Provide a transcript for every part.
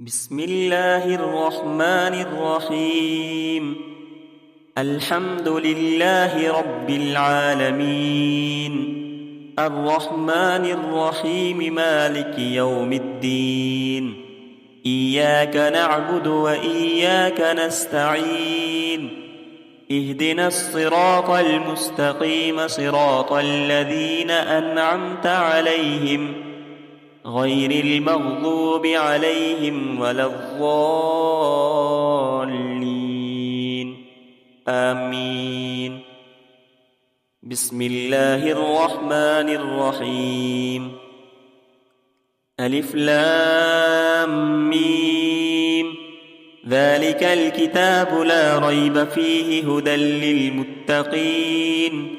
بسم الله الرحمن الرحيم. الحمد لله رب العالمين، الرحمن الرحيم، مالك يوم الدين. إياك نعبد وإياك نستعين. اهدنا الصراط المستقيم، صراط الذين أنعمت عليهم غير المغضوب عليهم ولا الضالين، آمين. بسم الله الرحمن الرحيم. ألف لام ميم. ذلك الكتاب لا ريب فيه، هدى للمتقين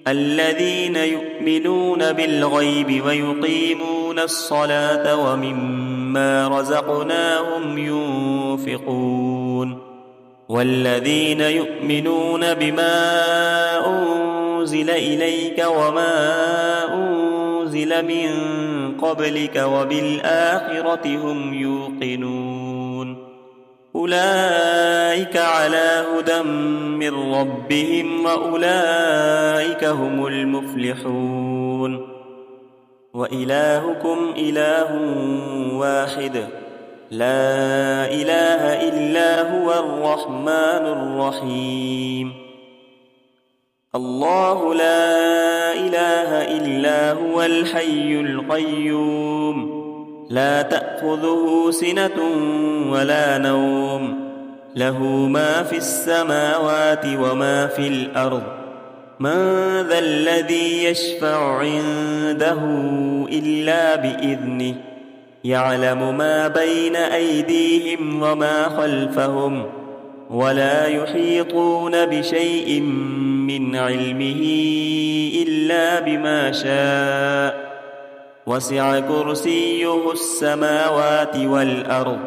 الذين يؤمنون بالغيب ويقيمون الصلاة ومما رزقناهم ينفقون. والذين يؤمنون بما أنزل إليك وما أنزل من قبلك وبالآخرة هم يوقنون. أولئك على هدى من ربهم وأولئك هم المفلحون. وإلهكم إله واحد، لا إله إلا هو الرحمن الرحيم. الله لا إله إلا هو الحي القيوم، لا تأخذه سنة ولا نوم، له ما في السماوات وما في الأرض. من ذا الذي يشفع عنده إلا بإذنه، يعلم ما بين أيديهم وما خلفهم، ولا يحيطون بشيء من علمه إلا بما شاء. وسع كرسيه السماوات والأرض،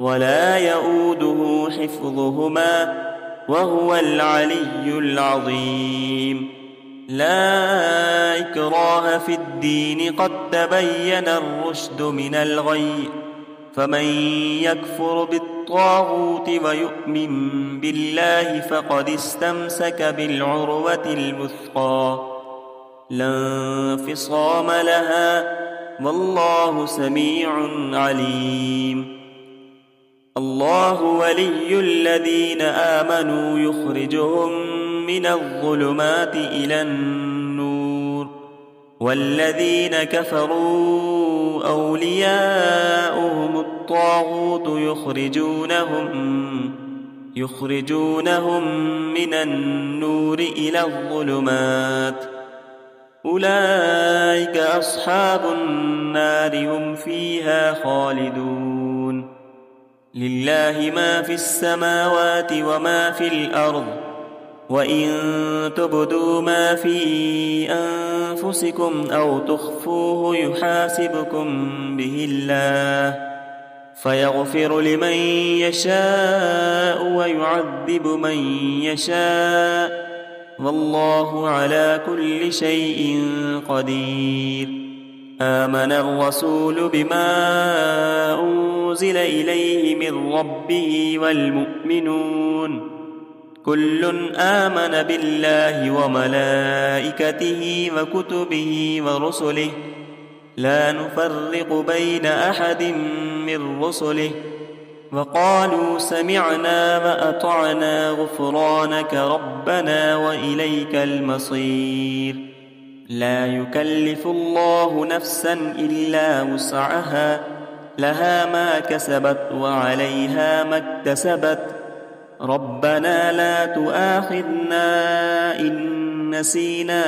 ولا يؤوده حفظهما، وهو العلي العظيم. لا إكراه في الدين، قد تبين الرشد من الغي. فمن يكفر بالطاغوت ويؤمن بالله فقد استمسك بالعروة الوثقى، لا انفصام لها، والله سميع عليم. الله ولي الذين آمنوا، يخرجهم من الظلمات إلى النور. والذين كفروا أولياؤهم الطاغوت، يخرجونهم من النور إلى الظلمات. أولئك أصحاب النار، هم فيها خالدون. لله ما في السماوات وما في الأرض، وإن تبدوا ما في أنفسكم أو تخفوه يحاسبكم به الله، فيغفر لمن يشاء ويعذب من يشاء، والله على كل شيء قدير. آمن الرسول بما أنزل إليه من ربه والمؤمنون، كل آمن بالله وملائكته وكتبه ورسله، لا نفرق بين أحد من رسله، وقالوا سمعنا وأطعنا غفرانك ربنا وإليك المصير. لا يكلف الله نفسا إلا وسعها، لها ما كسبت وعليها ما اكتسبت. ربنا لا تؤاخذنا إن نسينا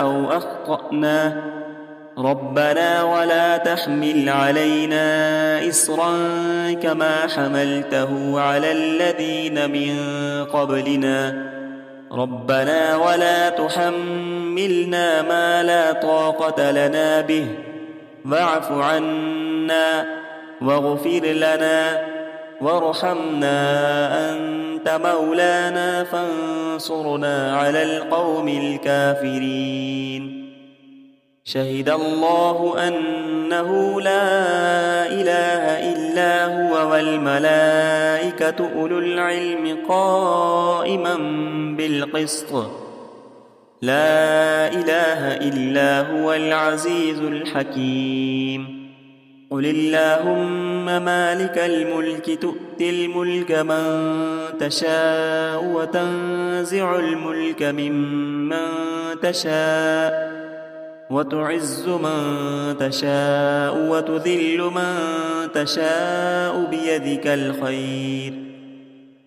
أو أخطأنا، ربنا ولا تحمل علينا إصرا كما حملته على الذين من قبلنا، ربنا ولا تحملنا ما لا طاقة لنا به، واعف عنا واغفر لنا وارحمنا، أنت مولانا فانصرنا على القوم الكافرين. شهد الله أن أنه لا إله إلا هو والملائكة أولو العلم قائما بالقسط لا إله إلا هو العزيز الحكيم قل اللهم مالك الملك تؤتي الملك من تشاء وتنزع الملك ممن تشاء وتعز من تشاء وتذل من تشاء بيدك الخير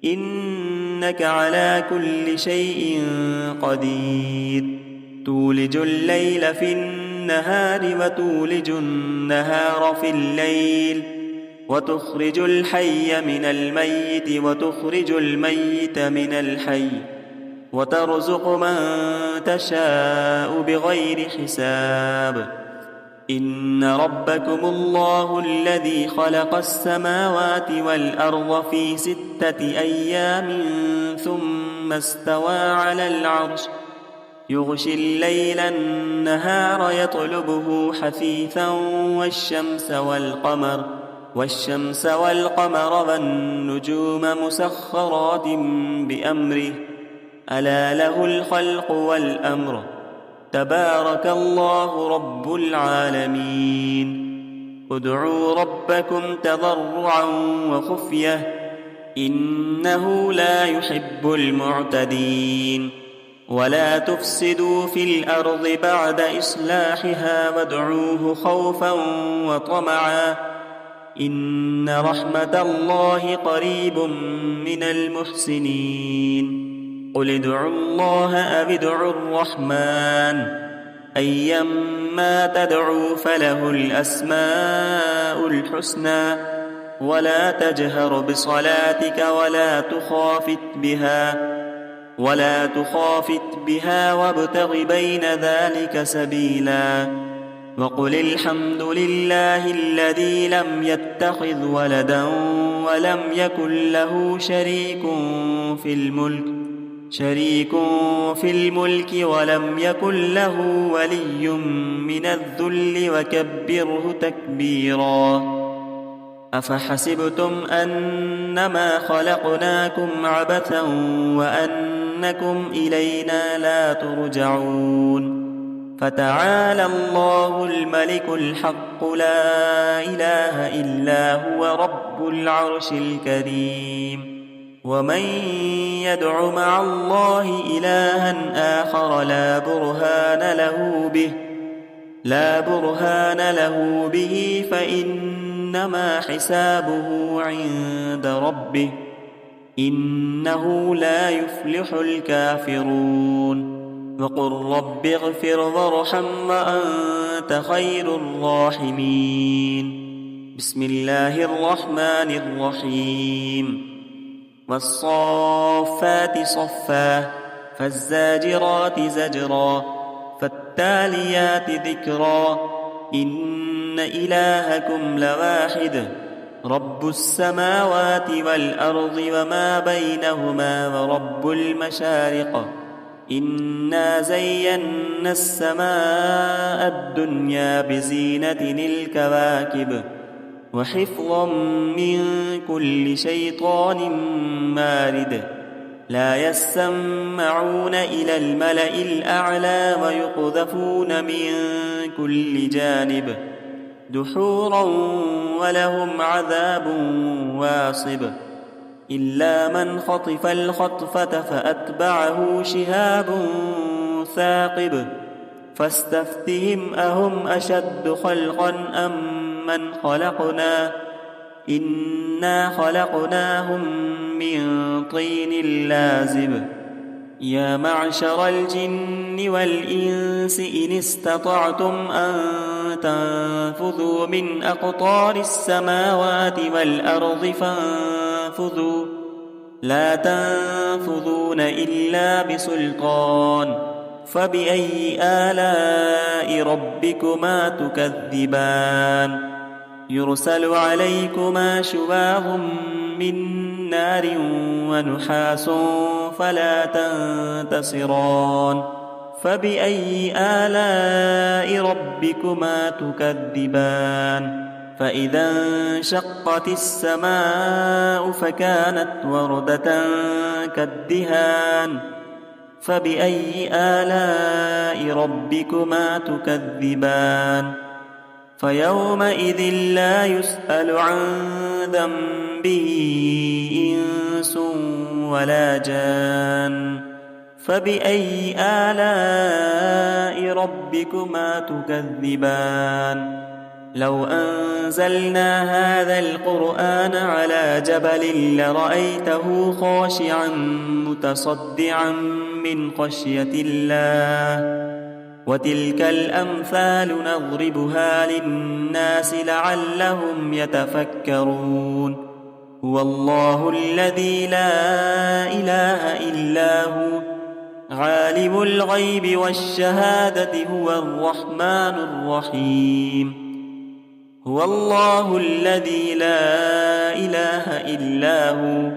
إنك على كل شيء قدير تولج الليل في النهار وتولج النهار في الليل وتخرج الحي من الميت وتخرج الميت من الحي وترزق من تشاء بغير حساب إن ربكم الله الذي خلق السماوات والأرض في 6 أيام ثم استوى على العرش يغشي الليل النهار يطلبه حثيثا والشمس والقمر والنجوم مسخرات بأمره ألا له الخلق والأمر تبارك الله رب العالمين ادعوا ربكم تضرعا وخفية إنه لا يحب المعتدين ولا تفسدوا في الأرض بعد إصلاحها وادعوه خوفا وطمعا إن رحمة الله قريب من المحسنين قل ادعوا الله أو ادعوا الرحمن أيما تدعوا فله الأسماء الحسنى ولا تجهر بصلاتك ولا تخافت بها وابتغ بين ذلك سبيلا وقل الحمد لله الذي لم يتخذ ولدا ولم يكن له شريك في الملك ولم يكن له ولي من الذل وكبره تكبيرا أفحسبتم أنما خلقناكم عبثا وأنكم إلينا لا ترجعون فتعالى الله الملك الحق لا إله إلا هو رب العرش الكريم ومن يدع مع الله إلها آخر لا برهان له به فإنما حسابه عند ربه إنه لا يفلح الكافرون وقل رب اغفر وارحم وأنت خير الراحمين بسم الله الرحمن الرحيم والصافات صفا فالزاجرات زجرا فالتاليات ذكرا إن إلهكم لواحد رب السماوات والأرض وما بينهما ورب المشارق إنا زينا السماء الدنيا بزينة الكواكب وحفظا من كل شيطان مارد لا يسمعون إلى الملأ الأعلى ويقذفون من كل جانب دحورا ولهم عذاب واصب إلا من خطف الخطفة فأتبعه شهاب ثاقب فاستفتهم أهم أشد خلقا أم من خلقنا إنا خلقناهم من طين لازب يا معشر الجن والإنس إن استطعتم أن تنفذوا من أقطار السماوات والأرض فانفذوا لا تنفذون إلا بسلطان فبأي آلاء ربكما تكذبان يرسل عليكما شواظ من نار ونحاس فلا تنتصران فبأي آلاء ربكما تكذبان فإذا انشقت السماء فكانت وردة كالدهان فبأي آلاء ربكما تكذبان فيومئذ لا يسأل عن ذنبه إنس ولا جان فبأي آلاء ربكما تكذبان لو أنزلنا هذا القرآن على جبل لرأيته خاشعا متصدعا من خشية الله وتلك الأمثال نضربها للناس لعلهم يتفكرون هو الله الذي لا إله إلا هو عالم الغيب والشهادة هو الرحمن الرحيم هو الله الذي لا إله إلا هو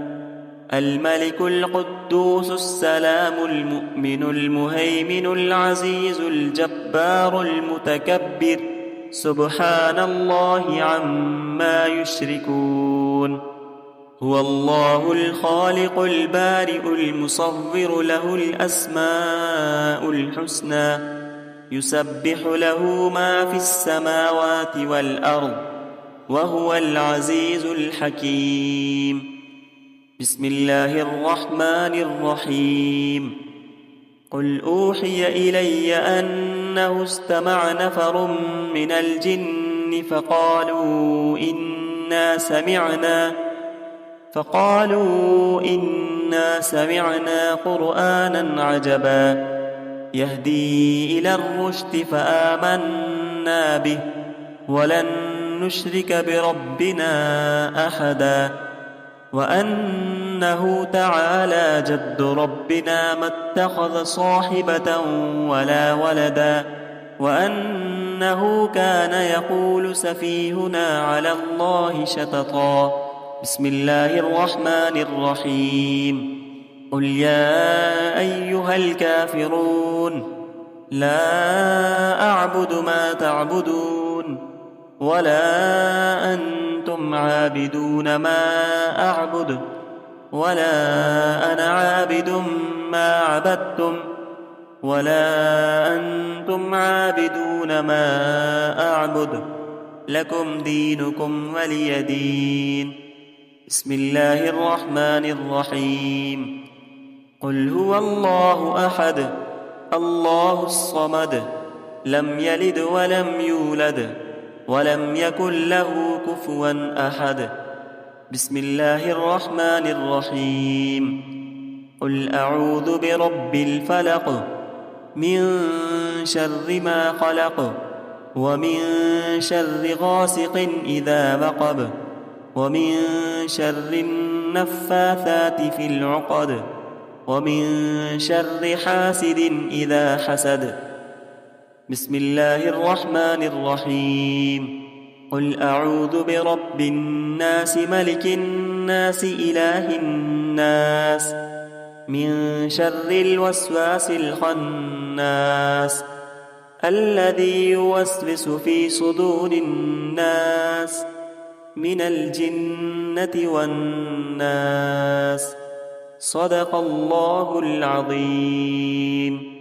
الملك القدوس السلام المؤمن المهيمن العزيز الجبار المتكبر سبحان الله عما يشركون هو الله الخالق البارئ المصور له الأسماء الحسنى يسبح له ما في السماوات والأرض وهو العزيز الحكيم بسم الله الرحمن الرحيم قل أوحي إلي أنه استمع نفر من الجن فقالوا إنا سمعنا قرآنا عجبا يهدي إلى الرشد فآمنا به ولن نشرك بربنا أحدا وأنه تعالى جد ربنا ما اتخذ صاحبة ولا ولدا وأنه كان يقول سفيهنا على الله شططا بسم الله الرحمن الرحيم قل يا أيها الكافرون لا أعبد ما تعبدون ولا أنتم عابدون ما أعبد ولا أنا عابد ما عبدتم ولا أنتم عابدون ما أعبد لكم دينكم ولي دين بسم الله الرحمن الرحيم قل هو الله أحد الله الصمد لم يلد ولم يولد ولم يكن له كفوا أحد بسم الله الرحمن الرحيم قل أعوذ برب الفلق من شر ما خلق ومن شر غاسق إذا وقب ومن شر النفاثات في العقد ومن شر حاسد إذا حسد بسم الله الرحمن الرحيم قل أعوذ برب الناس ملك الناس إله الناس من شر الوسواس الخناس الذي يوسوس في صدور الناس من الجنة والناس صدق الله العظيم.